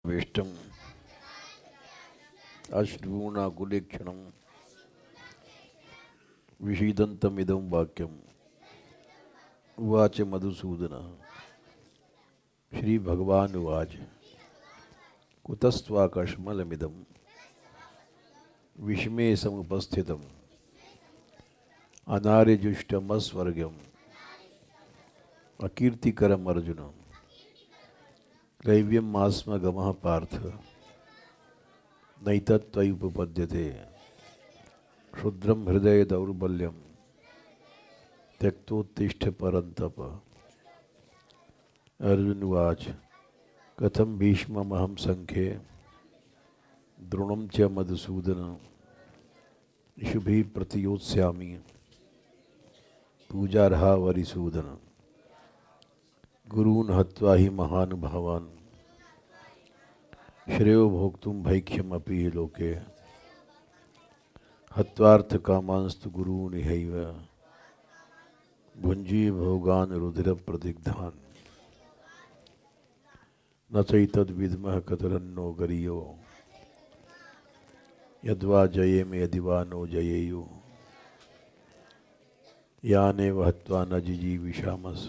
वेष्टम् अश्रूणाकुलेक्षणं विषीदन्तमिदं वाक्यम् उवाच मधुसूदनः। श्रीभगवानुवाच कुतस्त्वाकश्मलमिदं विषमे समुपस्थितम् अनार्यजुष्टमस्वर्ग्यम् अकीर्तिकरम् अर्जुन दैव्यम् आस्मगमः पार्थ नैतत्त्वयुपपद्यते क्षुद्रं हृदय दौर्बल्यं त्यक्तोत्तिष्ठ परन्तप। अर्जुनवाच कथं भीष्ममहं संख्ये द्रोणं च मधुसूदन इषुभिः प्रतियोत्स्यामि पूजार्हा वरिसूदन। गुरून् हत्वा हि महानुभावान् श्रेयो भोक्तुं भैक्ष्यमपि लोके हत्वार्थकामांस्तु गुरून् इहैव भुञ्जीय भोगान् रुधिरप्रदिग्धान्। न चैतद्विद्मः कतरन्नो गरीयो यद्वा जयेम यदि वा नो जयेयुः यानेव हत्वा न जिजीविषामः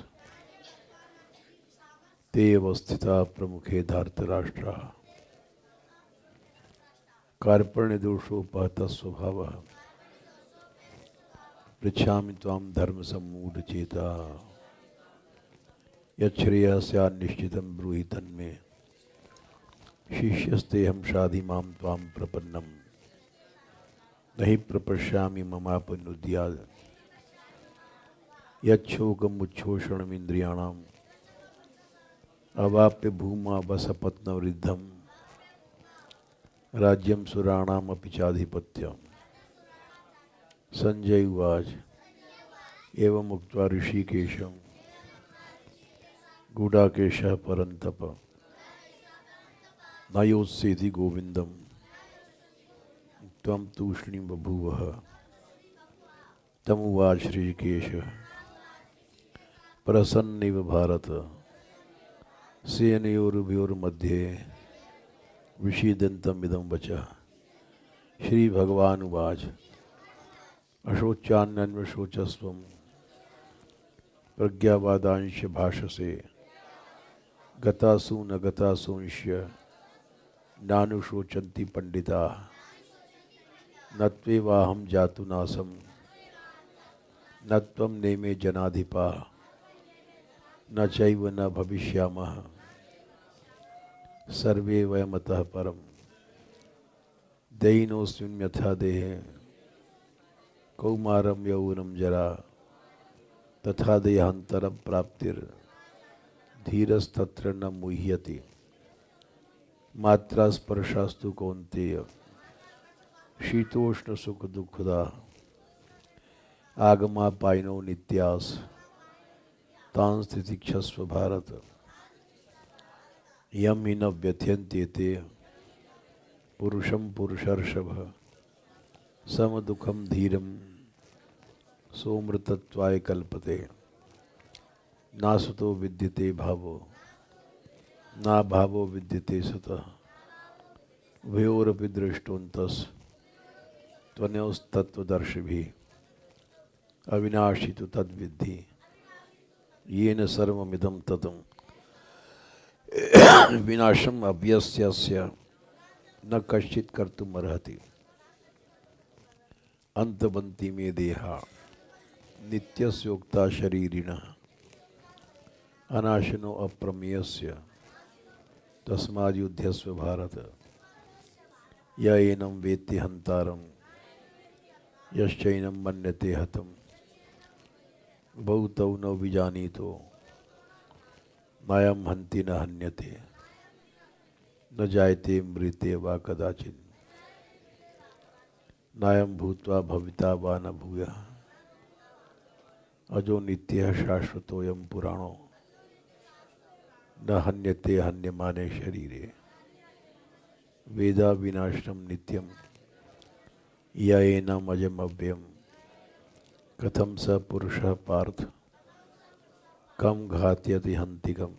ते अवस्थिता प्रमुखे धार्तराष्ट्राः। कार्पण्यदोषोपहतः स्वभावः पृच्छामि त्वां धर्मसम्मूढचेताः। यच्छ्रेयः स्यान्निश्चितं ब्रूहि तन्मे शिष्यस्तेऽहं शाधि मां त्वां प्रपन्नं न हि प्रपश्यामि ममापनुद्यात्। यच्छोकमुच्छोषणमिन्द्रियाणाम् अवाप्य भूमा वसपत्नवृद्धं राज्यं सुराणामपि चाधिपत्यम्। संजय उवाच एवमुक्त्वा ऋषिकेशं गूढाकेशः परन्तप न योत्स्येति गोविन्दं त्वं तूष्णीं बभूवः। तमुवाच ऋषिकेशः प्रसन्नैव भारत सेनयोरुभयोर्मध्ये विषीदन्तमिदं वचः। श्रीभगवानुवाच अशोच्यान्यन्वशोचस्वं प्रज्ञावादांश भाषसे गतासु न गतासूंश्च नानुशोचन्ति पंडिताः। न त्वेवाहं जातु नासं न त्वं नेमे जनाधिपाः न चैव न भविष्यामः सर्वे वयमतः परम्। दैनोऽस्मिन् यथा देहे कौमारं यौवनं जरा तथा देहान्तरं प्राप्तिर्धीरस्तत्र न मुह्यति। मात्रा स्पर्शास्तु कौन्तेय शीतोष्ण सुख दुःखदा आगमापायिनो नित्यास् तान् स्थितिक्षस्व भारत। यं हि न व्यथयन्ते ते पुरुषं पुरुषर्षभ समदुःखं धीरं सोमृतत्वाय कल्पते। नासतो विद्यते भावो ना भावो विद्यते सतः उभयोरपि दृष्टोऽन्तस् त्वनयोस्तत्त्वदर्शिभिः। अविनाशी तु तद्विद्धि येन सर्वमिदं ततं विनाशम् अव्यस्यस्य न कश्चित् कर्तुम् अर्हति। अंतवन्ति मे देहा नित्यस्योक्ता शरीरिणः अनाशनो अप्रमेयस्य तस्माद्युध्यस्व भारत। य एनं वेत्ति हन्तारं यश्चैनं मन्यते हतं उभौ तौ न विजानीतो नायं हन्ति न हन्यते न जायते मृते वा कदाचित् नायं भूत्वा भविता वा न भूयः अजो नित्यः शाश्वतोऽयं पुराणो न हन्यते हन्यमाने शरीरे। वेदा विनाशनं नित्यं य एनम् अजमव्ययम् कथं स पुरुषः पार्थ कम घात्यति हन्तिकम्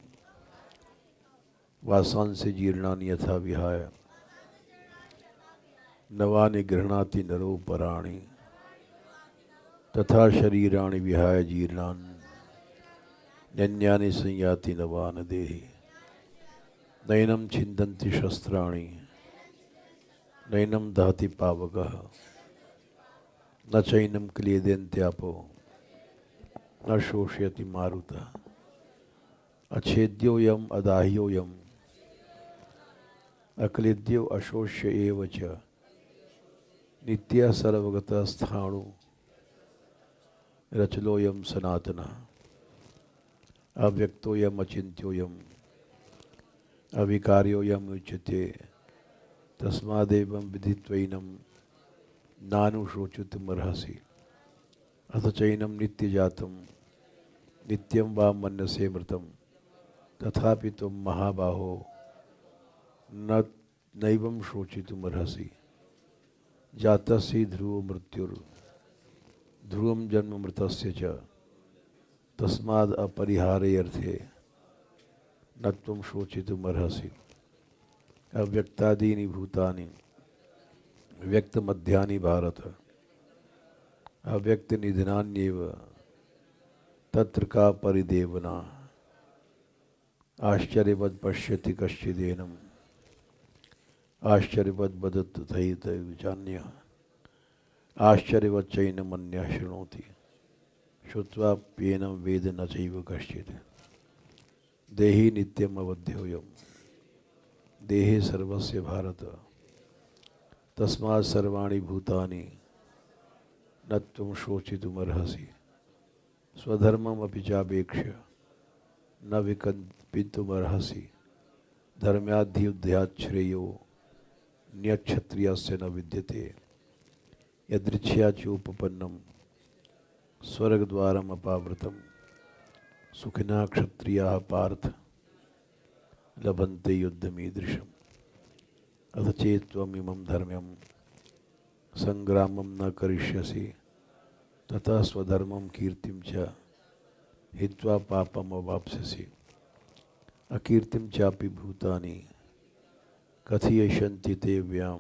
वासांसि जीर्णानि यथा विहाय नवानि गृह्णाति नरो पराणि तथा शरीराणि विहाय जीर्णान् नन्यानि संयाति नवान् देहि नैनं छिन्दन्ति शस्त्राणि नैनं दहति पावकः न चैनं क्लेदन्त्यापो न शोषयति मारुतः अच्छेद्योऽयम् अदाह्योऽयम् अक्लेद्यो अशोष्य एव च नित्यः सर्वगतः स्थाणु रचलोऽयं सनातनः अव्यक्तोऽयम् अचिन्त्योऽयम् अविकार्योऽयम् उच्यते तस्मादेवं विदित्वैनं नानुशोचितुमर्हसि अथ चैनं नित्यजातं नित्यं वा मन्यसे मृतं तथापि त्वं महाबाहो नैवं शोचितुमर्हसि जातस्य ध्रुवो मृत्युर्ध्रुवं जन्म मृतस्य च तस्माद् अपरिहारे अर्थे न त्वं शोचितुमर्हसि अव्यक्तादीनि भूतानि व्यक्तमध्यानि भारत अव्यक्तनिधनान्येव तत्र का परिदेवना आश्चर्यवत् पश्यति कश्चिदेनम् आश्चर्यवत् वदति तथैतचान्यः आश्चर्यवच्चैनमन्यः शृणोति श्रुत्वाप्येनं वेद न चैव कश्चित् देहि नित्यम् अवध्योऽयम् देहे सर्वस्य भारत तस्मात् सर्वाणि भूतानि न त्वं शोचितुमर्हसि स्वधर्ममपि चापेक्ष्य न विकम्पितुमर्हसि धर्म्याद्धियुद्ध्यात् श्रेयो न्यक्षत्रियस्य न विद्यते यदृच्छया चोपपन्नं स्वर्गद्वारमपावृतं सुखिनः क्षत्रियाः पार्थ लभन्ते युद्धमीदृशम् अथ चेत् त्वमिमं धर्म्यं संग्रामं न करिष्यसि ततः स्वधर्मं कीर्तिं च हित्वा पापम् अवाप्स्यसि अकीर्तिं चापि भूतानि कथयिष्यन्ति ते व्यां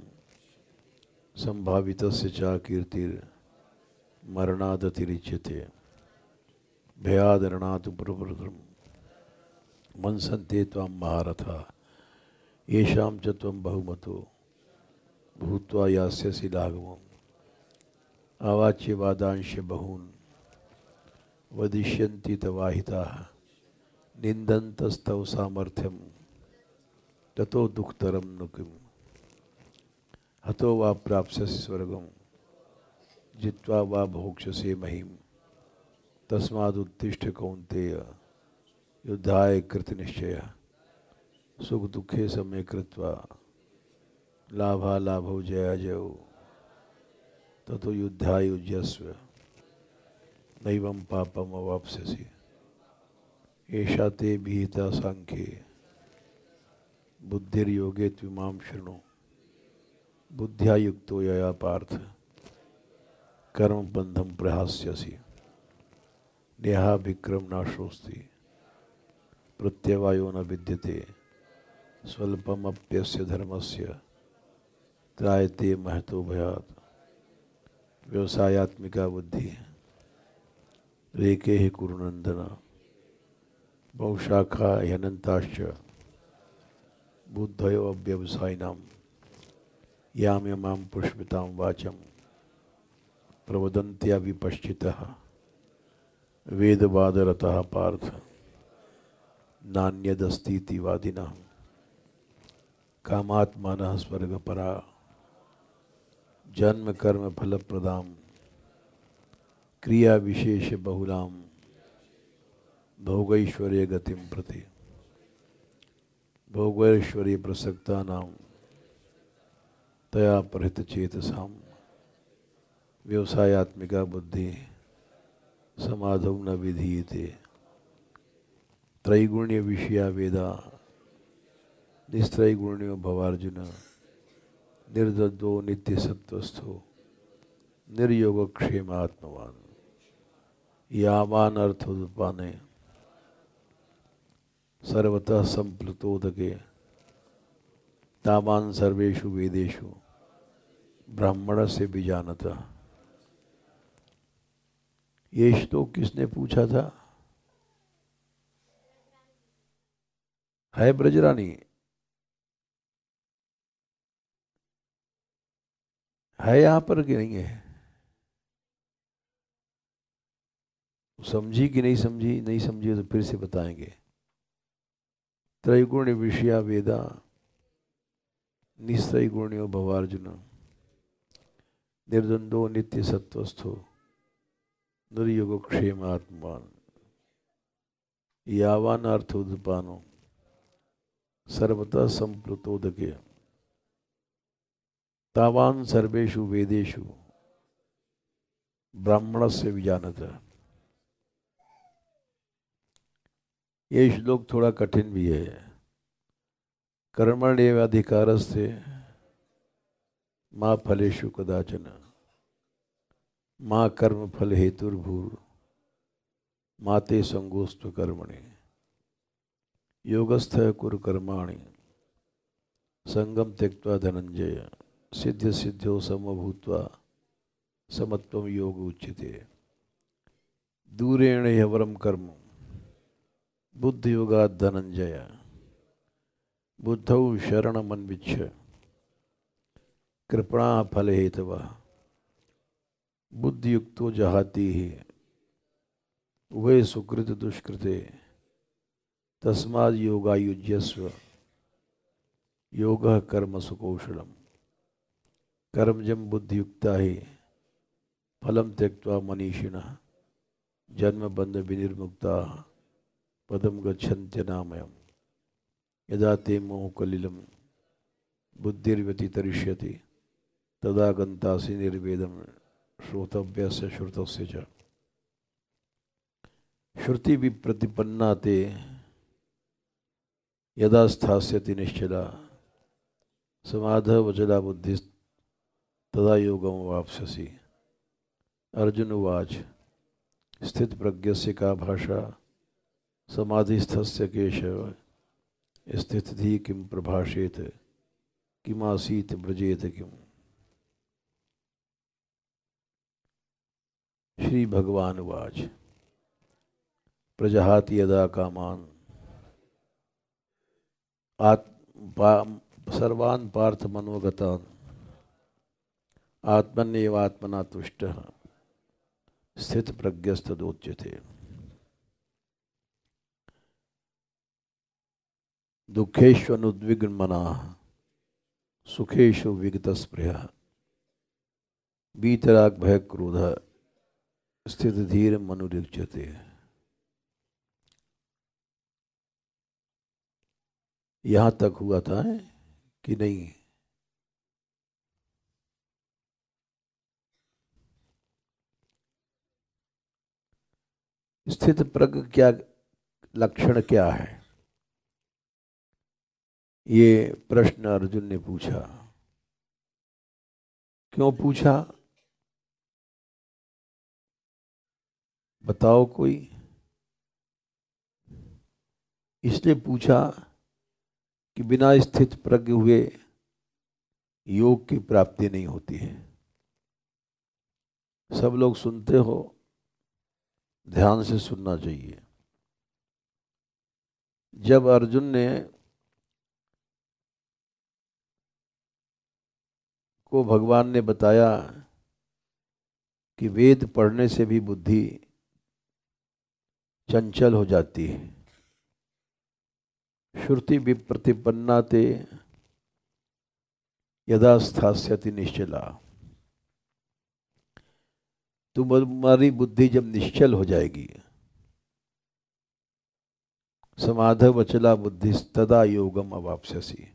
संभावितस्य च कीर्तिर्मरणादतिरिच्यते भयादरणात् प्रवृत्तं मंसन्ते त्वां महारथाः येषां च त्वं बहुमतो भूत्वा यास्यसि लाघवम् आवाच्य वादांश बहून् वदिष्यन्ति तवाहिताः निन्दन्तस्तव सामर्थ्यं ततो दुःखतरं नु किम् हतो वा प्राप्स्यसि स्वर्गं जित्वा वा भोक्ष्यसे महीम् तस्मादुत्तिष्ठ कौन्तेय युद्धाय कृतनिश्चयः सुख दुखे समय कृत्वा लाभालाभौ जयाजयौ ततो युद्धाय युज्यस्व नैवं पापम् अवाप्स्यसि एषा ते विहिता सांख्ये बुद्धिर्योगे त्विमां शृणु बुद्ध्या युक्तो यया पार्थ कर्मबन्धं प्रहास्यसि नेहा विक्रम नाशोस्ति प्रत्यवायो न विद्यते स्वल्पमप्यस्य धर्मस्य त्रायते महतो भयात् व्यवसायात्मिका बुद्धि रेके ही कुरुनंदन बहुशाखा ह्यनन्ताश्च बुद्धयो अव्यवसायिनां याम यमां पुष्पितां वाचं प्रवदन्त्या विपश्चितः वेदवादरतः पार्थ नान्यदस्तीति वादिनः कामात्मानः स्वर्गपरा जन्म कर्म फलप्रदां क्रिया विशेष बहुलां भोगैश्वर्य गतिं प्रति भोगैश्वर्य प्रसक्तानां तया परितचेतसां व्यवसायात्मिका बुद्धि समाधौ न विधीयते त्रैगुण्य विषया वेदा निस्त्रैगुण्यो भवार्जुन निर्दो नित्यसत्वस्थो निर्योगक्षेमात्मवान् यावान अर्थोत्पाने सर्वतः संप्लुतोदके तावान सर्वेषु वेदेषु ब्राह्मणस्य बीजानता। ये श्लोक किसने पूछा था? है ब्रजरानी? है यहाँ पर कि नहीं है? समझी कि नहीं समझी? नहीं समझी तो फिर से बताएंगे। त्रैगुण विषया वेदा निस्त्रैगुण्यो भवार्जुन निर्द्वंदो नित्य सत्वस्थो निर्युगो क्षेमात्मान यावान अर्थोदपानो सर्वतः संप्लुतोदके तावान सर्वेषु वेदेषु ब्राह्मणस्य विजानता। ये श्लोक थोड़ा कठिन भी है। कर्मण्येवाधिकारस्ते मा फलेषु कदाचन माँ कर्म फल हेतुर्भूर माते संगोस्त्व कर्मणि योगस्थ कुरु कर्माणि संगम त्यक्त्वा धनंजय सिद्ध सिद्ध्यो समभूत्वा समत्वम योग उच्यते। दूरेण ह्यवरम कर्म बुद्ध योगात् धनंजय बुद्धौ शरणमन्विच्छ कृपणा फल हेतवा बुद्धियुक्तो जहाति ही उभय सुकृत दुष्कृते तस्माद् योगायुज्यस्व योगः कर्म सुकौशलम कर्मजं बुद्धियुक्ता ही फलम त्यक्त्वा मनीषिणः जन्म बंध विनिर्मुक्ता पदम गच्छन्त्यनामयम् यदा ते मोहकलिलं बुद्धिर्व्यतितरिष्यति तदा गन्तासि निर्वेदं श्रोतव्यस्य श्रुतस्य च। श्रुति विप्रतिपन्ना ते यदा स्थास्यति निश्चला समाधः वचला बुद्धि तदा योगं वाप्स्यसि। अर्जुन उवाच स्थित प्रज्ञस्य का भाषा समाधिस्थस्य केशव स्थितिधि किं प्रभाषेत किमासीत ब्रजेत किम। श्री भगवान उवाच प्रजहाति यदा कामान सर्वान् पार्थ मनोगतान् आत्मन्येवात्मना तुष्टः स्थित प्रज्ञस्तदोच्यते। दुःखेष्वनुद्विग्नमनाः सुखेषु विगतस्पृहः वीतराग भय क्रोधः स्थित धीर मनुरिच्यते। यहाँ तक हुआ था कि नहीं? स्थित प्रज्ञ क्या लक्षण क्या है? ये प्रश्न अर्जुन ने पूछा। क्यों पूछा बताओ कोई? इसलिए पूछा कि बिना स्थित प्रज्ञ हुए योग की प्राप्ति नहीं होती है। सब लोग सुनते हो, ध्यान से सुनना चाहिए। जब अर्जुन ने को भगवान ने बताया कि वेद पढ़ने से भी बुद्धि चंचल हो जाती है, श्रुति विप्रतिपन्ना ते यदा स्थास्यति निश्चला, तुम्हारी बुद्धि जब निश्चल हो जाएगी, समाध वचला बुद्धि तदा योगम अवाप्स्यसि,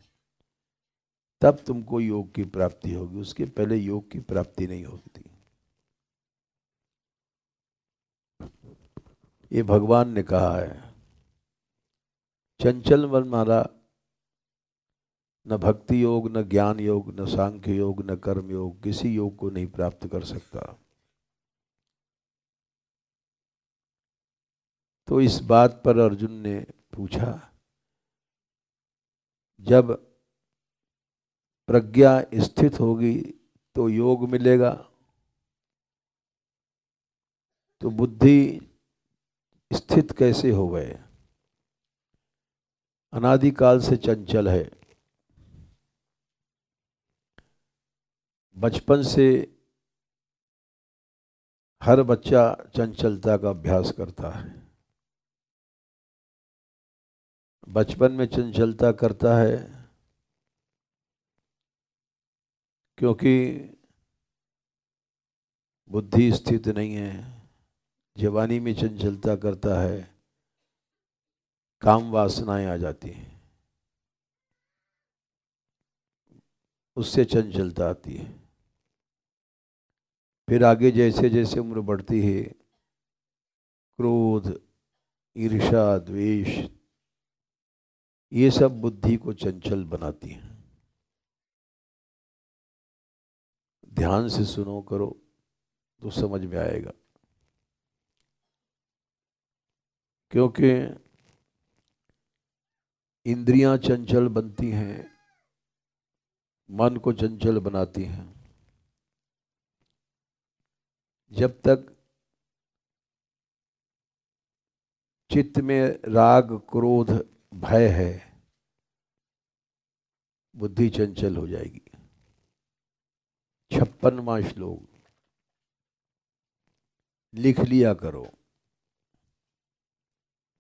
तब तुमको योग की प्राप्ति होगी। उसके पहले योग की प्राप्ति नहीं होती। ये भगवान ने कहा है। चंचल मन मारा न भक्ति योग, न ज्ञान योग, न सांख्य योग, न कर्म योग, किसी योग को नहीं प्राप्त कर सकता। तो इस बात पर अर्जुन ने पूछा, जब प्रज्ञा स्थित होगी तो योग मिलेगा। तो बुद्धि स्थित कैसे हो गए? अनादिकाल से चंचल है। बचपन से हर बच्चा चंचलता का अभ्यास करता है। बचपन में चंचलता करता है क्योंकि बुद्धि स्थित नहीं है। जवानी में चंचलता करता है, काम वासनाएं आ जाती हैं, उससे चंचलता आती है। फिर आगे जैसे जैसे उम्र बढ़ती है, क्रोध, ईर्ष्या, द्वेष, ये सब बुद्धि को चंचल बनाती हैं। ध्यान से सुनो, करो तो समझ में आएगा। क्योंकि इंद्रियां चंचल बनती हैं, मन को चंचल बनाती हैं। जब तक चित्त में राग, क्रोध, भय है, बुद्धि चंचल हो जाएगी। 56वां श्लोक लिख लिया करो।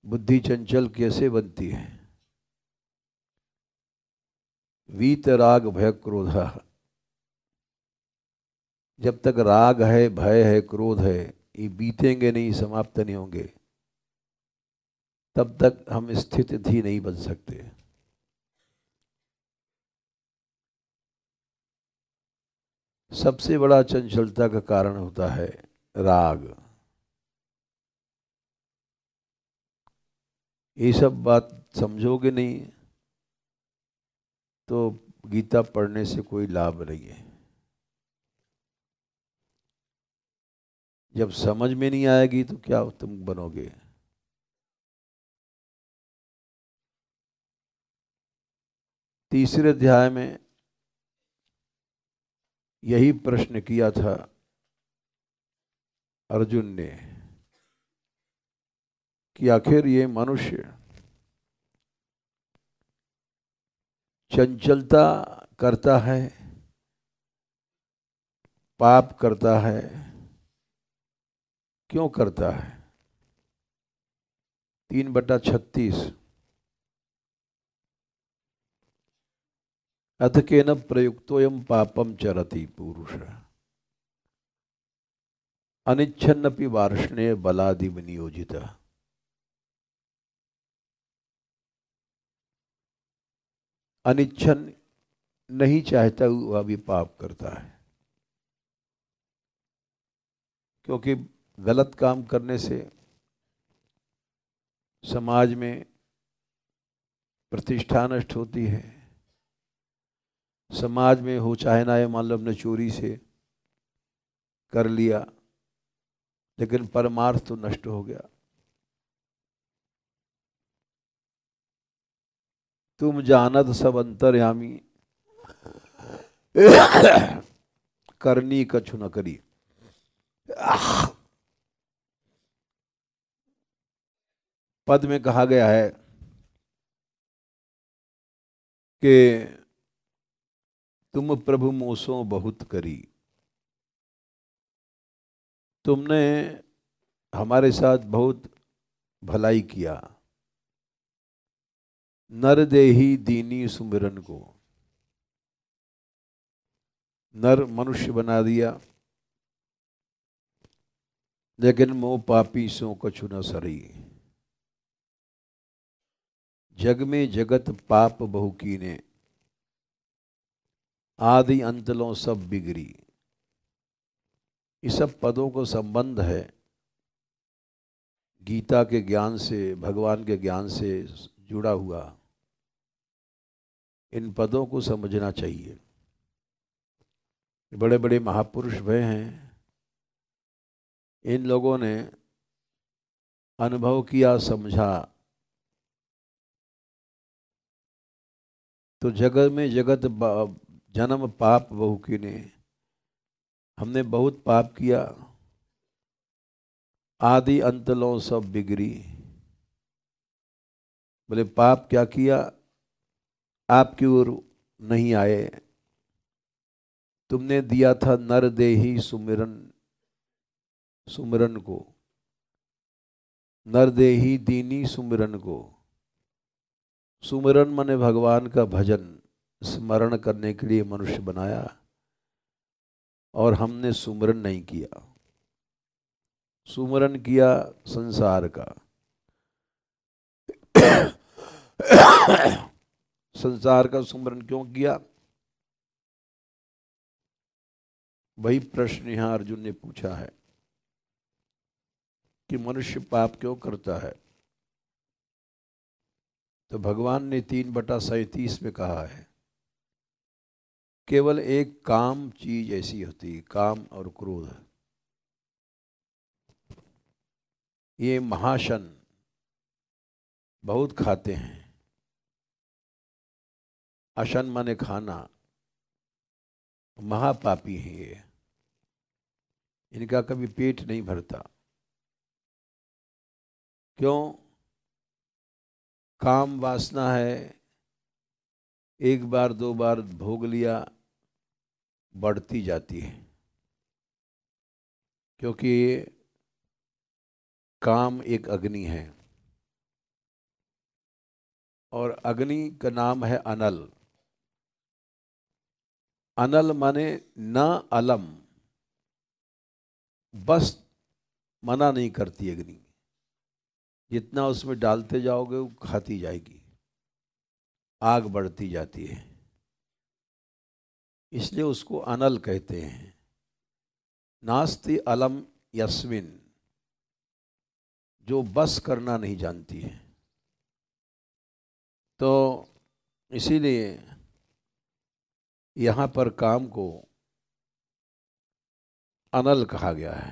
बुद्धि चंचल कैसे बनती है? वीत राग भय क्रोध। जब तक राग है, भय है, क्रोध है, ये बीतेंगे नहीं, समाप्त नहीं होंगे, तब तक हम स्थित ही नहीं बन सकते। सबसे बड़ा चंचलता का कारण होता है राग। ये सब बात समझोगे नहीं तो गीता पढ़ने से कोई लाभ नहीं है। जब समझ में नहीं आएगी तो क्या तुम बनोगे? तीसरे अध्याय में यही प्रश्न किया था अर्जुन ने कि आखिर ये मनुष्य चंचलता करता है, पाप करता है, क्यों करता है? 3/36 अथ केन प्रयुक्तोयम पापम चरति पुरुष अनिच्छन्नपि वार्ष्णेय बलादि विनियोजिता। अनिच्छन, नहीं चाहता हुआ भी पाप करता है, क्योंकि गलत काम करने से समाज में प्रतिष्ठा नष्ट होती है। समाज में हो चाहे ना, ये मान लो हमने चोरी से कर लिया, लेकिन परमार्थ तो नष्ट हो गया। तुम जानत सब अंतर्यामी करनी कछु न करी। पद में कहा गया है कि तुम प्रभु मोसो बहुत करी। तुमने हमारे साथ बहुत भलाई किया। नर देही दीनी सुमिरन को, नर मनुष्य बना दिया, लेकिन मोह पापी सो कछु न सरी। जग में जगत पाप बहु कीने, आदि अंतलों सब बिगड़ी। इस सब पदों को संबंध है गीता के ज्ञान से, भगवान के ज्ञान से जुड़ा हुआ। इन पदों को समझना चाहिए। बड़े बड़े महापुरुष भय हैं, इन लोगों ने अनुभव किया, समझा, तो जगत में जन्म पाप बहु कीने, हमने बहुत पाप किया, आदि अंत लो सब बिगड़ी। बोले पाप क्या किया, आपकी ओर नहीं आए, तुमने दिया था नर देही सुमिरन, सुमिरन को, नर देही दीनी सुमिरन को। सुमिरन माने भगवान का भजन स्मरण करने के लिए मनुष्य बनाया, और हमने सुमिरन नहीं किया। सुमिरन किया संसार का। संसार का सुमिरन क्यों किया? वही प्रश्न यहां अर्जुन ने पूछा है कि मनुष्य पाप क्यों करता है। तो भगवान ने 3/37 में कहा है, केवल एक काम चीज ऐसी होती है, काम और क्रोध। ये महाशन बहुत खाते हैं। अशन माने खाना, महापापी है ये, इनका कभी पेट नहीं भरता। क्यों? काम वासना है, एक बार दो बार भोग लिया, बढ़ती जाती है। क्योंकि काम एक अग्नि है, और अग्नि का नाम है अनल। अनल माने न अलम, बस मना नहीं करती अग्नि, जितना उसमें डालते जाओगे वो खाती जाएगी, आग बढ़ती जाती है। इसलिए उसको अनल कहते हैं। नास्ति अलम यस्मिन, जो बस करना नहीं जानती है। तो इसीलिए यहाँ पर काम को अनल कहा गया है।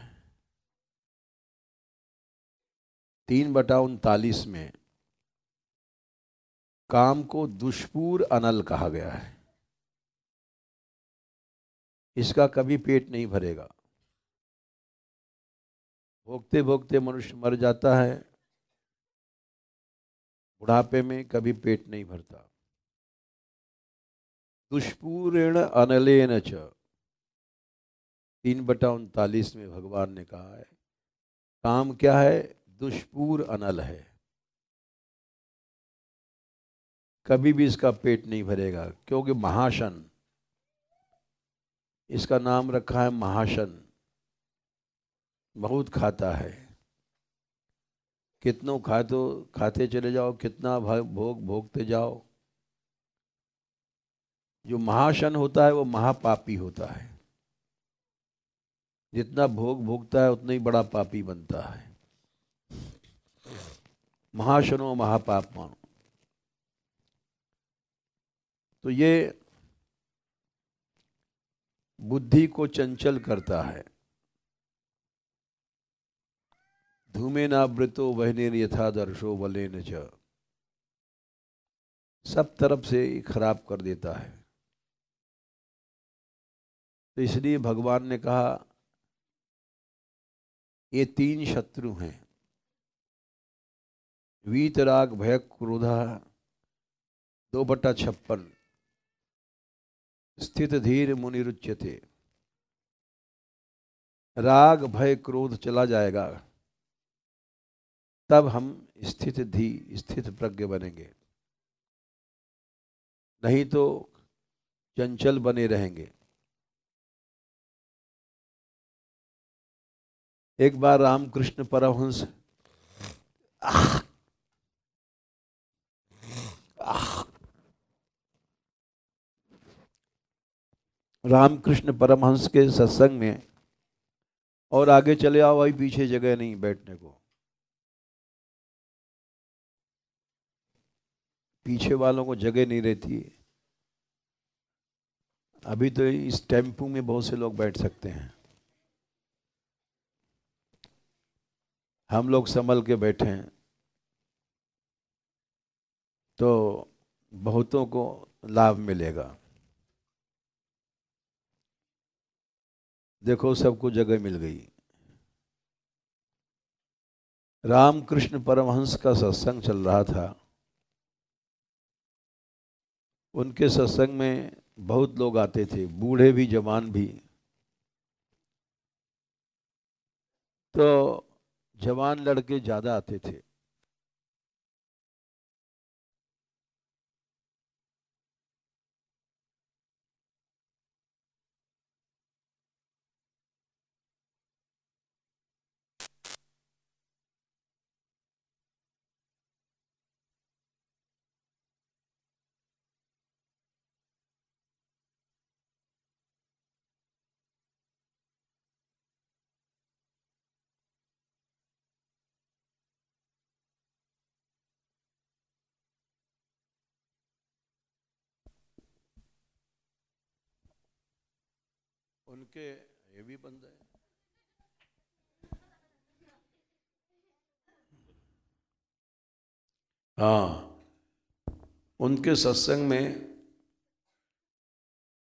3/39 में काम को दुष्पूर अनल कहा गया है। इसका कभी पेट नहीं भरेगा। भोगते भोगते मनुष्य मर जाता है, बुढ़ापे में कभी पेट नहीं भरता। दुष्पूरेण अनलेन च, 3/39 में भगवान ने कहा है, काम क्या है? दुष्पूर अनल है, कभी भी इसका पेट नहीं भरेगा। क्योंकि महाशन, इसका नाम रखा है महाशन, बहुत खाता है। कितनों खाते चले जाओ, कितना भोग भोगते जाओ। जो महाशन होता है वो महापापी होता है। जितना भोग भोगता है उतना ही बड़ा पापी बनता है। महाशनो महापाप मानो। तो ये बुद्धि को चंचल करता है। धूमेनावृतो वह्निर् यथा दर्शो बलेन च, सब तरफ से खराब कर देता है। तो इसलिए भगवान ने कहा ये 3 शत्रु हैं, वीतराग भय क्रोधा, 2/56, स्थित धीर मुनिरुच्यते। राग भय क्रोध चला जाएगा, तब हम स्थित प्रज्ञ बनेंगे, नहीं तो चंचल बने रहेंगे। एक बार रामकृष्ण परमहंस रामकृष्ण परमहंस के सत्संग में, और आगे चले आओ भाई, पीछे जगह नहीं बैठने को, पीछे वालों को जगह नहीं रहती है। अभी तो इस टेम्पू में बहुत से लोग बैठ सकते हैं, हम लोग संभल के बैठे हैं, तो बहुतों को लाभ मिलेगा। देखो सबको जगह मिल गई। रामकृष्ण परमहंस का सत्संग चल रहा था। उनके सत्संग में बहुत लोग आते थे, बूढ़े भी जवान भी। तो जवान लड़के ज़्यादा आते थे। उनके ये भी बंद है। हाँ, उनके सत्संग में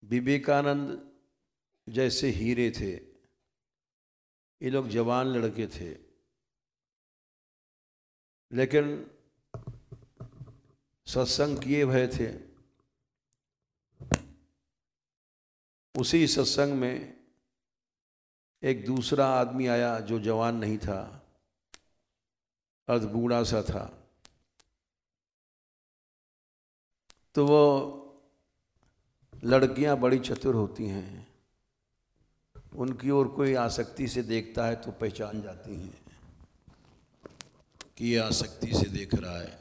विवेकानंद जैसे हीरे थे। ये लोग जवान लड़के थे, लेकिन सत्संग किए भय थे। उसी सत्संग में एक दूसरा आदमी आया जो जवान नहीं था, अर्ध बूढ़ा सा था। तो वो लड़कियां बड़ी चतुर होती हैं, उनकी ओर कोई आसक्ति से देखता है तो पहचान जाती हैं कि ये आसक्ति से देख रहा है।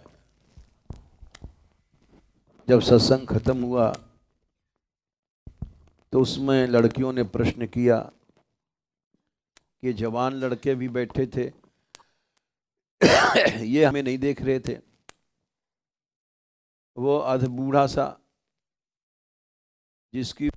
जब सत्संग खत्म हुआ तो उसमें लड़कियों ने प्रश्न किया कि जवान लड़के भी बैठे थे, ये हमें नहीं देख रहे थे। वो अध बूढ़ा सा जिसकी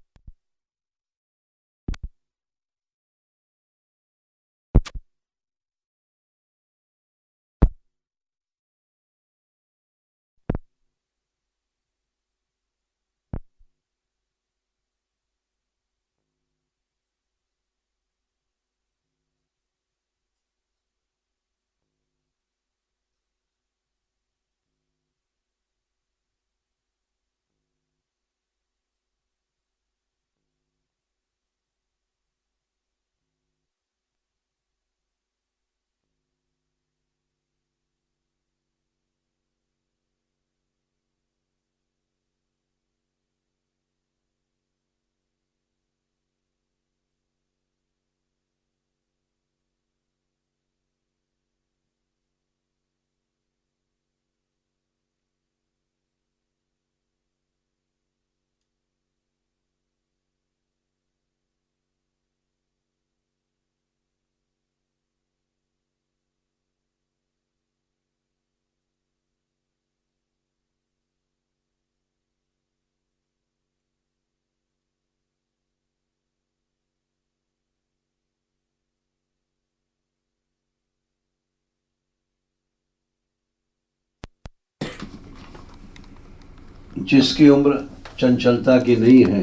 जिसकी उम्र चंचलता की नहीं है,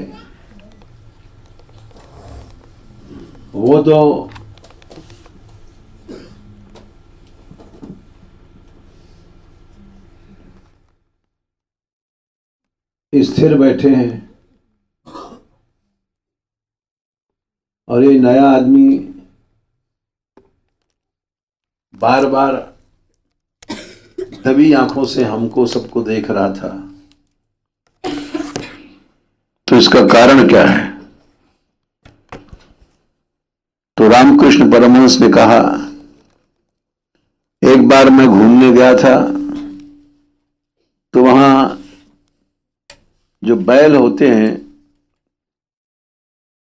वो तो स्थिर बैठे हैं, और ये नया आदमी बार बार दबी आंखों से हमको सबको देख रहा था। तो इसका कारण क्या है? तो रामकृष्ण परमहंस ने कहा, एक बार मैं घूमने गया था तो वहां जो बैल होते हैं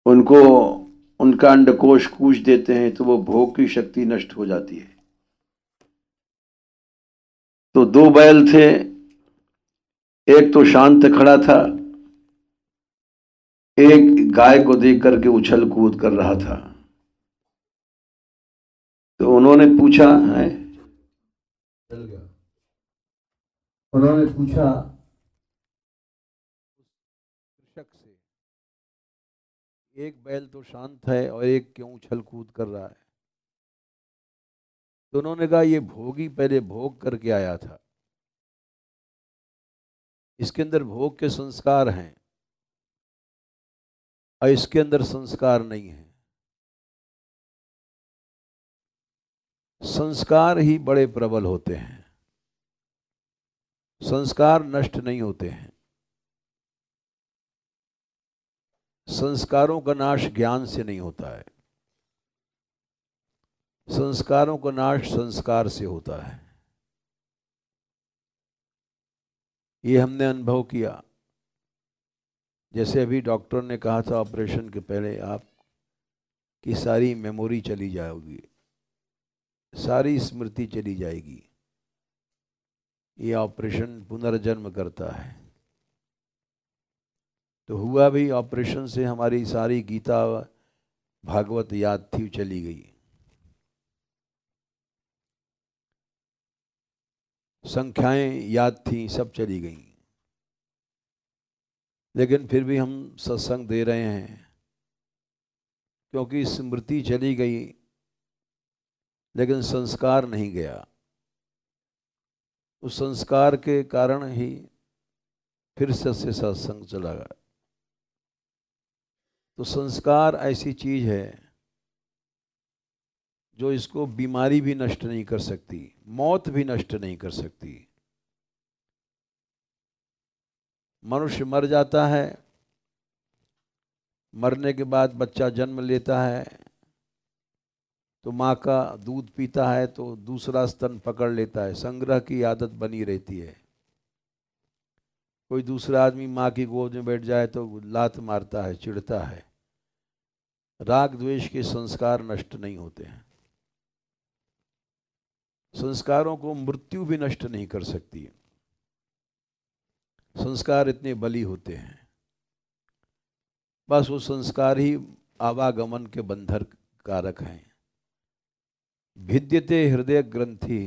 उनको उनका अंडकोश कूच देते हैं तो वो भोग की शक्ति नष्ट हो जाती है। तो दो बैल थे, एक तो शांत खड़ा था, एक गाय को देख करके उछल कूद कर रहा था। तो उन्होंने पूछा है, उन्होंने पूछा कृषक से, एक बैल तो शांत है और एक क्यों उछल कूद कर रहा है। तो उन्होंने कहा ये भोगी पहले भोग करके आया था, इसके अंदर भोग के संस्कार हैं और इसके अंदर संस्कार नहीं है। संस्कार ही बड़े प्रबल होते हैं, संस्कार नष्ट नहीं होते हैं। संस्कारों का नाश ज्ञान से नहीं होता है, संस्कारों का नाश संस्कार से होता है। ये हमने अनुभव किया। जैसे अभी डॉक्टर ने कहा था ऑपरेशन के पहले आपकी सारी मेमोरी चली जाएगी, सारी स्मृति चली जाएगी। ये ऑपरेशन पुनर्जन्म करता है। तो हुआ भी, ऑपरेशन से हमारी सारी गीता भागवत याद थी, चली गई। संख्याएं याद थी, सब चली गई। लेकिन फिर भी हम सत्संग दे रहे हैं क्योंकि स्मृति चली गई लेकिन संस्कार नहीं गया। उस संस्कार के कारण ही फिर से सत्संग चला गया। तो संस्कार ऐसी चीज है जो इसको बीमारी भी नष्ट नहीं कर सकती, मौत भी नष्ट नहीं कर सकती। मनुष्य मर जाता है, मरने के बाद बच्चा जन्म लेता है तो माँ का दूध पीता है तो दूसरा स्तन पकड़ लेता है, संग्रह की आदत बनी रहती है। कोई दूसरा आदमी माँ की गोद में बैठ जाए तो लात मारता है, चिढ़ता है। राग द्वेष के संस्कार नष्ट नहीं होते हैं। संस्कारों को मृत्यु भी नष्ट नहीं कर सकती। संस्कार इतने बली होते हैं, बस वो संस्कार ही आवागमन के बंधन कारक हैं। भिद्यते हृदय ग्रंथि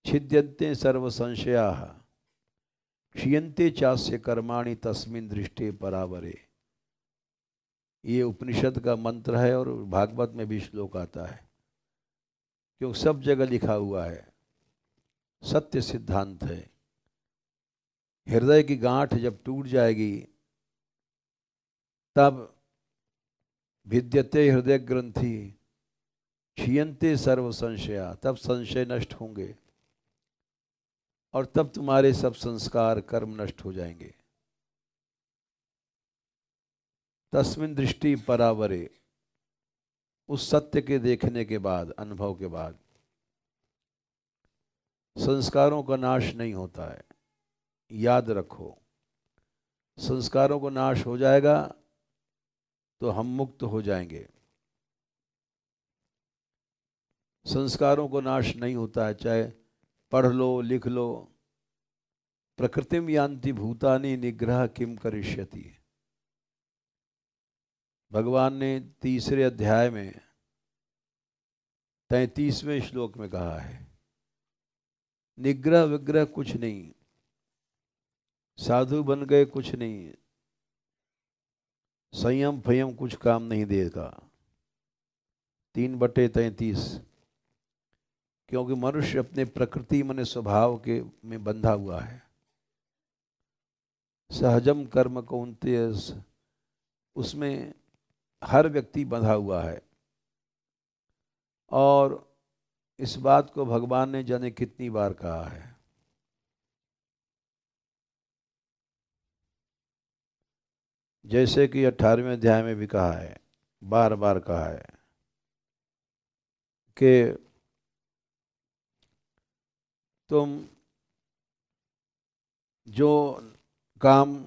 छिद्यन्ते सर्व संशया क्षीयन्ते चास्य कर्माणि तस्मिन् दृष्टे परावरे। ये उपनिषद का मंत्र है और भागवत में भी श्लोक आता है, क्योंकि सब जगह लिखा हुआ है, सत्य सिद्धांत है। हृदय की गांठ जब टूट जाएगी तब भिद्यते हृदय ग्रंथि क्षीयन्ते सर्व संशया, तब संशय नष्ट होंगे और तब तुम्हारे सब संस्कार कर्म नष्ट हो जाएंगे। तस्मिन् दृष्टि परावरे, उस सत्य के देखने के बाद, अनुभव के बाद संस्कारों का नाश नहीं होता है। याद रखो, संस्कारों का नाश हो जाएगा तो हम मुक्त हो जाएंगे। संस्कारों को नाश नहीं होता है, चाहे पढ़ लो लिख लो। प्रकृतिम यान्ति भूतानि निग्रह किम करिष्यति। भगवान ने तीसरे अध्याय में 33वें श्लोक में कहा है, निग्रह विग्रह कुछ नहीं, साधु बन गए कुछ नहीं, संयम फयम कुछ काम नहीं देगा। 3/33। क्योंकि मनुष्य अपने प्रकृति मन स्वभाव के में बंधा हुआ है। सहजम कर्म कौन्तेय, उसमें हर व्यक्ति बंधा हुआ है। और इस बात को भगवान ने जाने कितनी बार कहा है। जैसे कि 18वें अध्याय में भी कहा है, बार बार कहा है कि तुम जो काम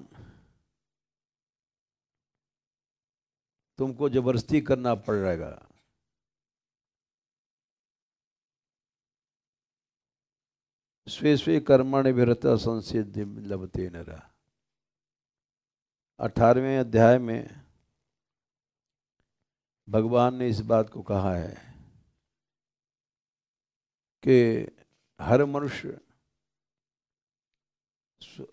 तुमको जबरदस्ती करना पड़ेगा, स्वे स्वे कर्मणि विरत संसिद्धि लभते नरः। 18वें अध्याय में भगवान ने इस बात को कहा है कि हर मनुष्य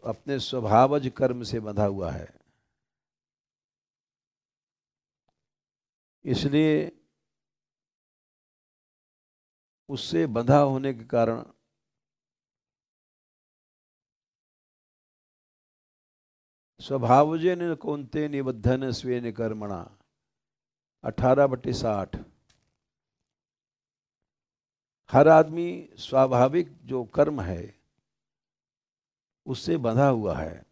अपने स्वभावज कर्म से बंधा हुआ है। इसलिए उससे बंधा होने के कारण स्वभावजेन कौन्ते निबद्धन स्वेन कर्मणा 18/60। हर आदमी स्वाभाविक जो कर्म है उससे बंधा हुआ है।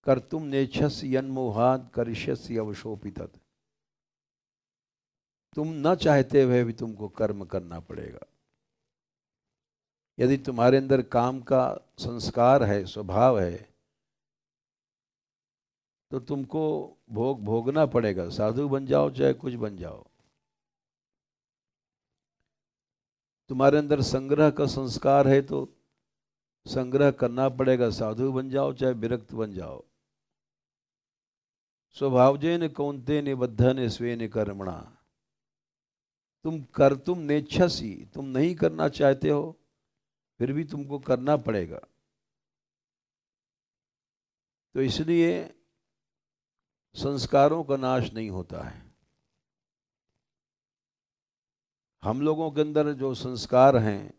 कर्तुम नेच्छसि यन्मोहात् करिष्यसि अवशोपितत्। तुम न चाहते हुए भी तुमको कर्म करना पड़ेगा। यदि तुम्हारे अंदर काम का संस्कार है, स्वभाव है, तो तुमको भोगना पड़ेगा। साधु बन जाओ चाहे कुछ बन जाओ। तुम्हारे अंदर संग्रह का संस्कार है तो संग्रह करना पड़ेगा। साधु बन जाओ चाहे विरक्त बन जाओ। स्वभावजेन कौन्ते निबद्धन स्वेन कर्मणा। तुम नेच्छसि, तुम नहीं करना चाहते हो फिर भी तुमको करना पड़ेगा। तो इसलिए संस्कारों का नाश नहीं होता है। हम लोगों के अंदर जो संस्कार हैं,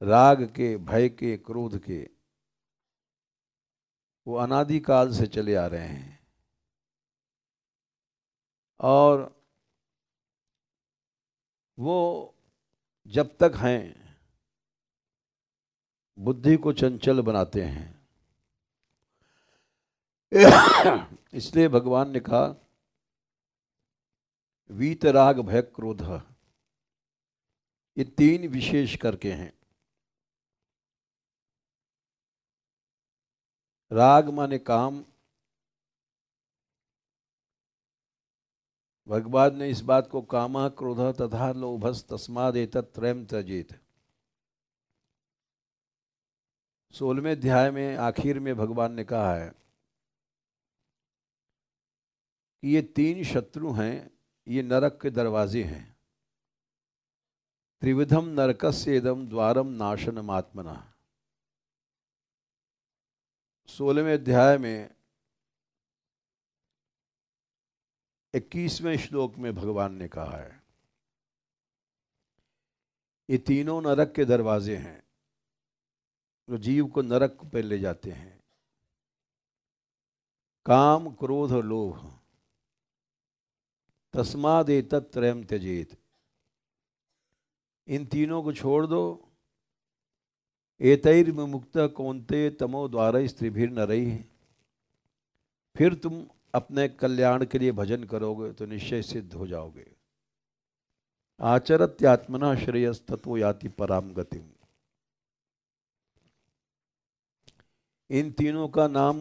राग के, भय के, क्रोध के, वो अनादिकाल से चले आ रहे हैं। और वो जब तक हैं बुद्धि को चंचल बनाते हैं। इसलिए भगवान ने कहा वीतराग भय क्रोध, ये 3 विशेष करके हैं। राग माने काम। भगवान ने इस बात को कामः क्रोधः तथा लोभस् तस्माद् एतत्त्रयम् त्यजेत् 16वें अध्याय में आखिर में भगवान ने कहा है कि ये 3 शत्रु हैं, ये नरक के दरवाजे हैं। त्रिविधम नरकस्य इदं द्वारम नाशनमात्मना। 16वें अध्याय में 21वें श्लोक में भगवान ने कहा है ये तीनों नरक के दरवाजे हैं जो जीव को नरक पे ले जाते हैं। काम, क्रोध और लोभ। तस्माद् एतत्त्रयम् त्यजेत्। इन तीनों को छोड़ दो। एतैर्विमुक्तः कौन्तेय तमो द्वारैः त्रिभिर्नरैः। फिर तुम अपने कल्याण के लिए भजन करोगे तो निश्चय सिद्ध हो जाओगे। आचरत्यात्मना श्रेयस्ततो याति पराम गतिम्। इन तीनों का नाम,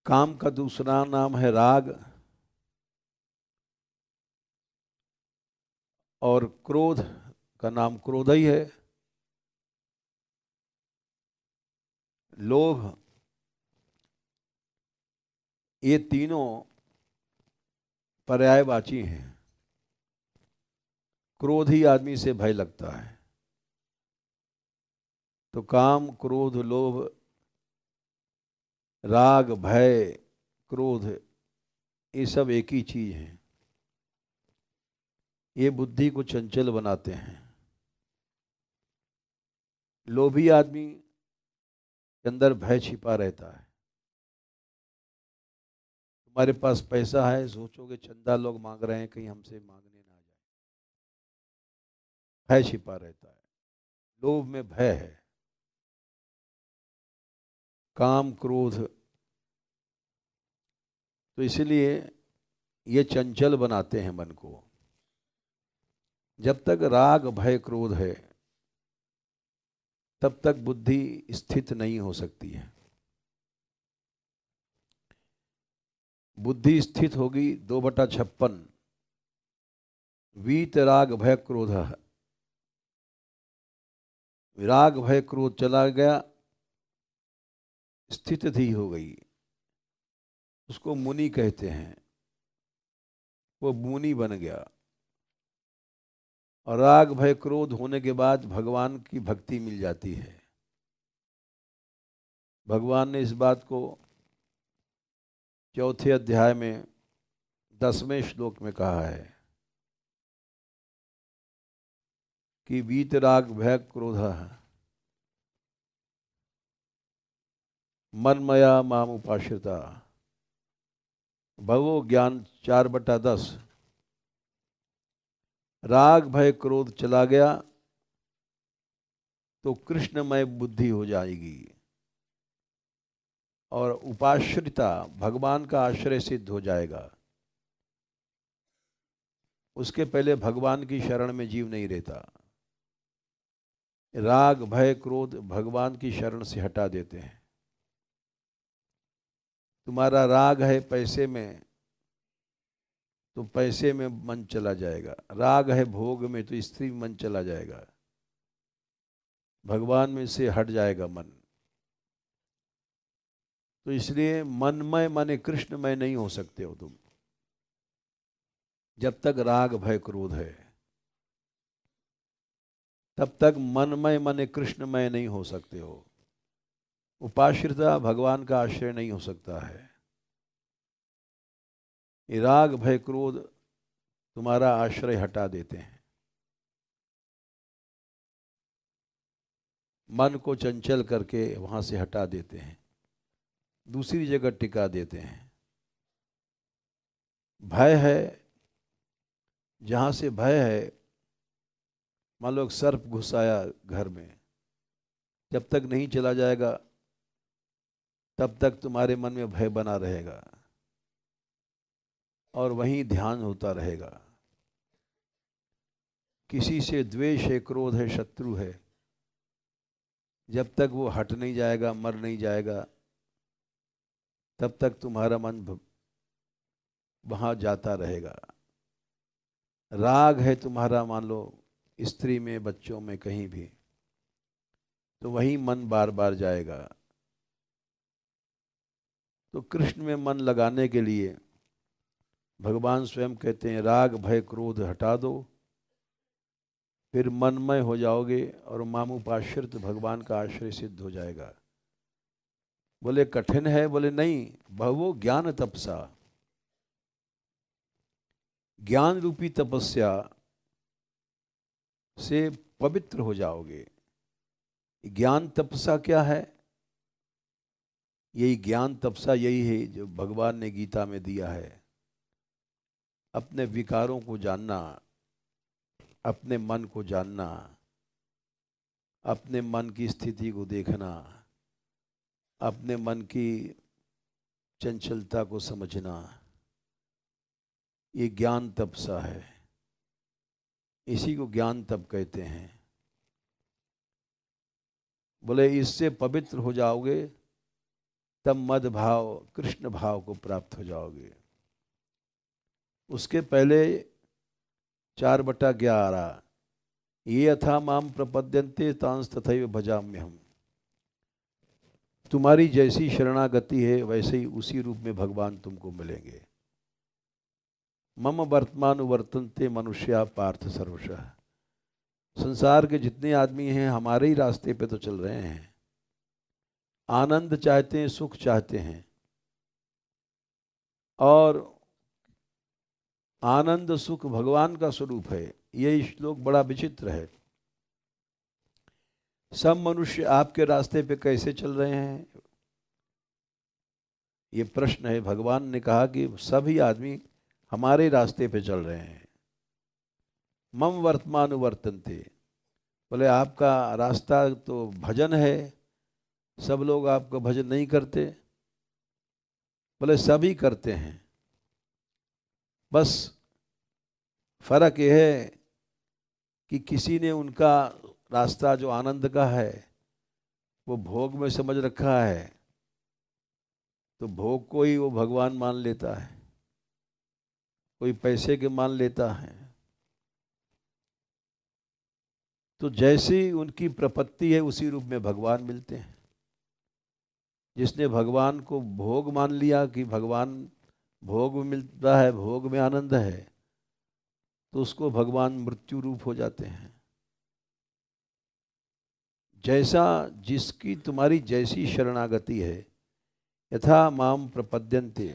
काम का दूसरा नाम है राग, और क्रोध का नाम क्रोध ही है। लोभ, ये तीनों पर्यायवाची हैं। क्रोध ही आदमी से भय लगता है। तो काम, क्रोध, लोभ, राग, भय, क्रोध, ये सब एक ही चीज है। ये बुद्धि को चंचल बनाते हैं। लोभी आदमी के अंदर भय छिपा रहता है। तुम्हारे पास पैसा है, सोचोगे चंदा लोग मांग रहे हैं, कहीं हमसे मांगने ना जाए। भय छिपा रहता है। लोभ में भय है। काम, क्रोध, तो इसलिए ये चंचल बनाते हैं मन को। जब तक राग, भय, क्रोध है तब तक बुद्धि स्थित नहीं हो सकती है। बुद्धि स्थित होगी 2/56। वीत राग भय क्रोध। राग, भय, क्रोध चला गया, स्थिति हो गई। उसको मुनि कहते हैं। वो मुनि बन गया। और राग, भय, क्रोध होने के बाद भगवान की भक्ति मिल जाती है। भगवान ने इस बात को 4थे अध्याय में 10वें श्लोक में कहा है कि वीतराग भय क्रोध मनमया माम उपाश्रिता भवो ज्ञान 4/10। राग भय क्रोध चला गया तो कृष्णमय बुद्धि हो जाएगी और उपाश्रिता भगवान का आश्रय सिद्ध हो जाएगा। उसके पहले भगवान की शरण में जीव नहीं रहता। राग भय क्रोध भगवान की शरण से हटा देते हैं। तुम्हारा राग है पैसे में तो पैसे में मन चला जाएगा, राग है भोग में तो स्त्री में मन चला जाएगा, भगवान में से हट जाएगा मन। तो इसलिए मनमय माने कृष्णमय नहीं हो सकते हो तुम जब तक राग भय क्रोध है, तब तक मनमय माने कृष्णमय नहीं हो सकते हो। उपाश्रिता भगवान का आश्रय नहीं हो सकता है। ये राग भय क्रोध तुम्हारा आश्रय हटा देते हैं, मन को चंचल करके वहां से हटा देते हैं, दूसरी जगह टिका देते हैं। भय है, जहां से भय है, मान लो सर्प घुस आया घर में, जब तक नहीं चला जाएगा तब तक तुम्हारे मन में भय बना रहेगा और वहीं ध्यान होता रहेगा। किसी से द्वेष है, क्रोध है, शत्रु है, जब तक वो हट नहीं जाएगा, मर नहीं जाएगा, तब तक तुम्हारा मन वहां जाता रहेगा। राग है तुम्हारा, मान लो स्त्री में, बच्चों में, कहीं भी, तो वहीं मन बार बार जाएगा। तो कृष्ण में मन लगाने के लिए भगवान स्वयं कहते हैं राग भय क्रोध हटा दो, फिर मनमय हो जाओगे और मामुपाश्रित भगवान का आश्रय सिद्ध हो जाएगा। बोले कठिन है? बोले नहीं, बहु ज्ञान तपसा, ज्ञान रूपी तपस्या से पवित्र हो जाओगे। ज्ञान तपस्या क्या है? यही ज्ञान तपस्या यही है जो भगवान ने गीता में दिया है। अपने विकारों को जानना, अपने मन को जानना, अपने मन की स्थिति को देखना, अपने मन की चंचलता को समझना, ये ज्ञान तपस्या है। इसी को ज्ञान तप कहते हैं। बोले इससे पवित्र हो जाओगे तब मद भाव, कृष्ण भाव को प्राप्त हो जाओगे। उसके पहले 4/11 ये यथा माम प्रपद्यन्ते तांस तथैव भजाम्यहम्। तुम्हारी जैसी शरणागति है वैसे ही उसी रूप में भगवान तुमको मिलेंगे। मम वर्तमानुवर्तन्ते मनुष्या पार्थ सर्वशः। संसार के जितने आदमी हैं हमारे ही रास्ते पे तो चल रहे हैं, आनंद चाहते हैं, सुख चाहते हैं, और आनंद सुख भगवान का स्वरूप है। ये श्लोक बड़ा विचित्र है। सब मनुष्य आपके रास्ते पे कैसे चल रहे हैं, ये प्रश्न है। भगवान ने कहा कि सभी आदमी हमारे रास्ते पे चल रहे हैं। मम वर्तमानुवर्तन्ते, बोले आपका रास्ता तो भजन है, सब लोग आपका भजन नहीं करते। बोले सभी करते हैं, बस फर्क यह है कि किसी ने उनका रास्ता जो आनंद का है वो भोग में समझ रखा है, तो भोग को ही वो भगवान मान लेता है, कोई पैसे के मान लेता है। तो जैसी उनकी प्रपत्ति है उसी रूप में भगवान मिलते हैं। जिसने भगवान को भोग मान लिया कि भगवान भोग में मिलता है, भोग में आनंद है, तो उसको भगवान मृत्यु रूप हो जाते हैं। जैसा जिसकी तुम्हारी जैसी शरणागति है, यथा माम प्रपद्यन्ते,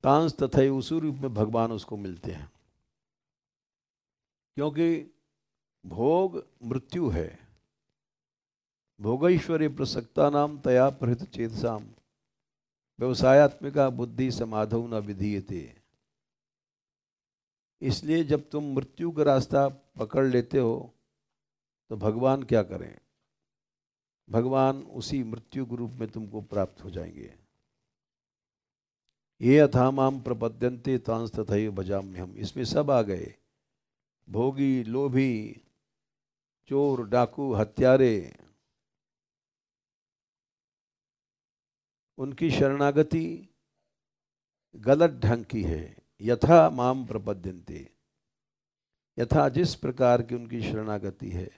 तांस तथा उसी रूप में भगवान उसको मिलते हैं, क्योंकि भोग मृत्यु है। भोगैश्वर्य प्रसक्ता नाम तया प्रहृत चेतसाम व्यवसायत्मिका बुद्धि समाधौ न विधीयते। इसलिए जब तुम मृत्यु का रास्ता पकड़ लेते हो तो भगवान क्या करें, भगवान उसी मृत्यु के रूप में तुमको प्राप्त हो जाएंगे। ये अथा माम प्रपद्यन्ते तांस तथैव भजाम्यहम्, इसमें सब आ गए, भोगी, लोभी, चोर, डाकू, हत्यारे, उनकी शरणागति गलत ढंग की है। यथा माम प्रपद्यन्ते, यथा जिस प्रकार की उनकी शरणागति है,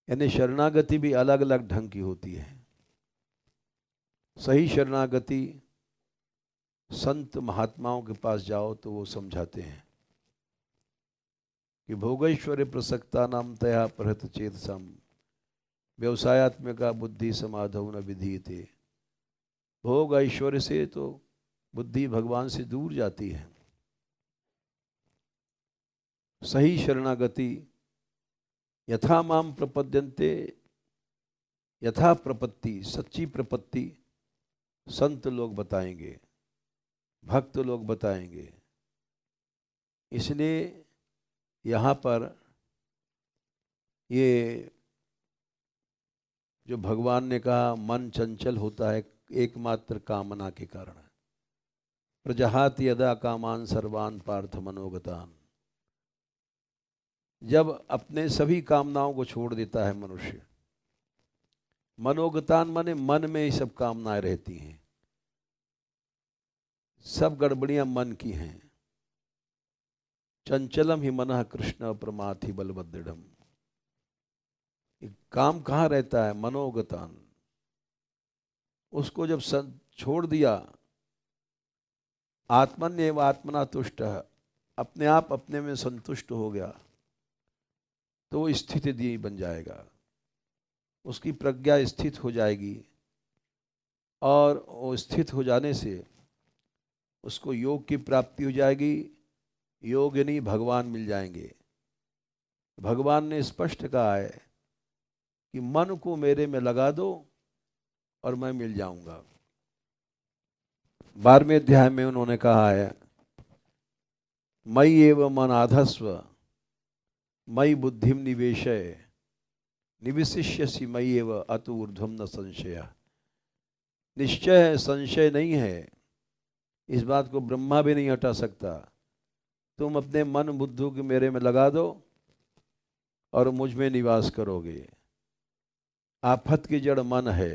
यानी शरणागति भी अलग अलग ढंग की होती है। सही शरणागति संत महात्माओं के पास जाओ तो वो समझाते हैं कि भोगैश्वर्य प्रसक्ता नाम तया प्रहृत चेतसम व्यवसायत्मिका बुद्धि समाधौ न विधीयते। भोग ऐश्वर्य से तो बुद्धि भगवान से दूर जाती है। सही शरणागति यथा माम प्रपद्यन्ते, यथा प्रपत्ति, सच्ची प्रपत्ति संत लोग बताएंगे, भक्त लोग बताएंगे। इसलिए यहाँ पर ये जो भगवान ने कहा मन चंचल होता है एकमात्र कामना के कारण, प्रजहाति यदा कामान सर्वान पार्थ मनोगतान। जब अपने सभी कामनाओं को छोड़ देता है मनुष्य, मनोगतान माने मन में ही सब कामनाएं रहती हैं, सब गड़बड़ियां मन की हैं। चंचलम ही मनः कृष्ण प्रमाथि बलभद्रम, काम कहाँ रहता है, मनोगतान। उसको जब छोड़ दिया, आत्मन्येव आत्मना तुष्ट, अपने आप अपने में संतुष्ट हो गया, तो वो स्थिति दी बन जाएगा, उसकी प्रज्ञा स्थित हो जाएगी, और वो स्थित हो जाने से उसको योग की प्राप्ति हो जाएगी। योग यानी भगवान मिल जाएंगे। भगवान ने स्पष्ट कहा है कि मन को मेरे में लगा दो और मैं मिल जाऊंगा। 12वें अध्याय में उन्होंने कहा है, मयि एव मन आधस्व मयि बुद्धिम निवेशय निविशिष्यसि मयि एव अत ऊर्ध्वम न संशय। निश्चय है, संशय नहीं है, इस बात को ब्रह्मा भी नहीं हटा सकता। तुम अपने मन बुद्धि को मेरे में लगा दो और मुझ में निवास करोगे। आफत की जड़ मन है,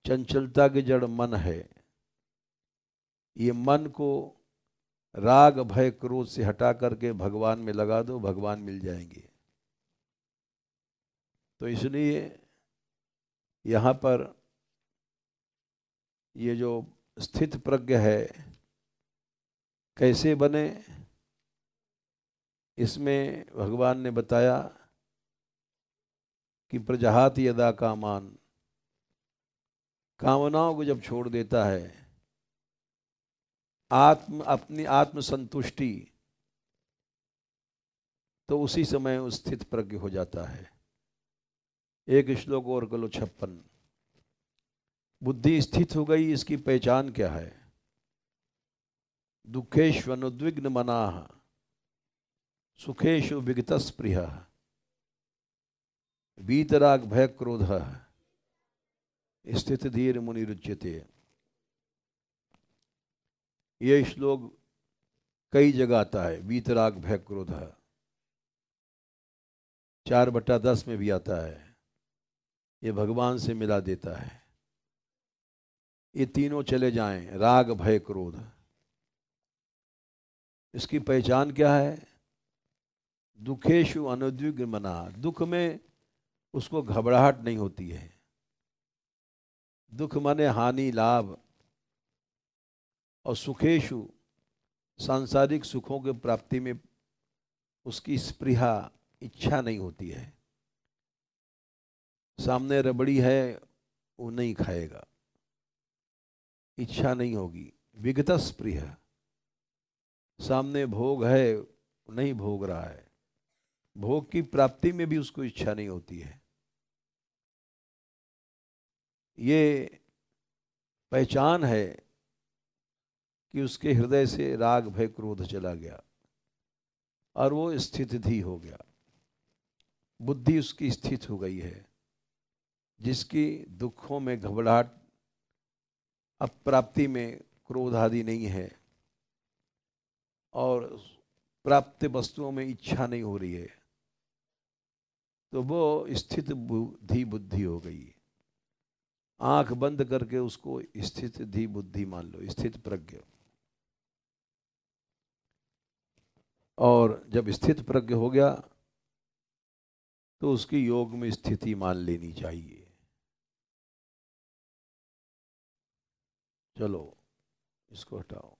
चंचलता की जड़ मन है। ये मन को राग भय क्रोध से हटा करके भगवान में लगा दो, भगवान मिल जाएंगे। तो इसलिए यहाँ पर ये जो स्थित प्रज्ञ है कैसे बने, इसमें भगवान ने बताया कि प्रजहाति यदा कामान, कामनाओं को जब छोड़ देता है, अपनी आत्म संतुष्टि, तो उसी समय उस स्थित प्रज्ञ हो जाता है। एक श्लोक और कलो 56। बुद्धि स्थित हो गई, इसकी पहचान क्या है? दुखेषु अनुद्विग्न मनाः सुखेषु विगत स्पृहः वीतराग भय क्रोधः स्थित धीर मुनिरुच्यते। यह श्लोक कई जगह आता है। वीतराग भय क्रोधः 4/10 में भी आता है। ये भगवान से मिला देता है। ये तीनों चले जाएं, राग भय क्रोध, इसकी पहचान क्या है? दुखेषु अनुद्विग्न मना, दुख में उसको घबराहट नहीं होती है। दुख माने हानि लाभ, और सुखेषु सांसारिक सुखों के प्राप्ति में उसकी स्पृहा इच्छा नहीं होती है। सामने रबड़ी है वो नहीं खाएगा, इच्छा नहीं होगी। विगतस प्रिय, सामने भोग है, नहीं भोग रहा है, भोग की प्राप्ति में भी उसको इच्छा नहीं होती है। ये पहचान है कि उसके हृदय से राग भय क्रोध चला गया और वो स्थिति हो गया, बुद्धि उसकी स्थित हो गई है, जिसकी दुखों में घबराहट, अप्राप्ति में क्रोध आदि नहीं है और प्राप्त वस्तुओं में इच्छा नहीं हो रही है, तो वो स्थित बुद्धि हो गई। आंख बंद करके उसको स्थित बुद्धि मान लो, स्थित प्रज्ञ। और जब स्थित प्रज्ञ हो गया तो उसकी योग में स्थिति मान लेनी चाहिए। चलो इसको हटाओ।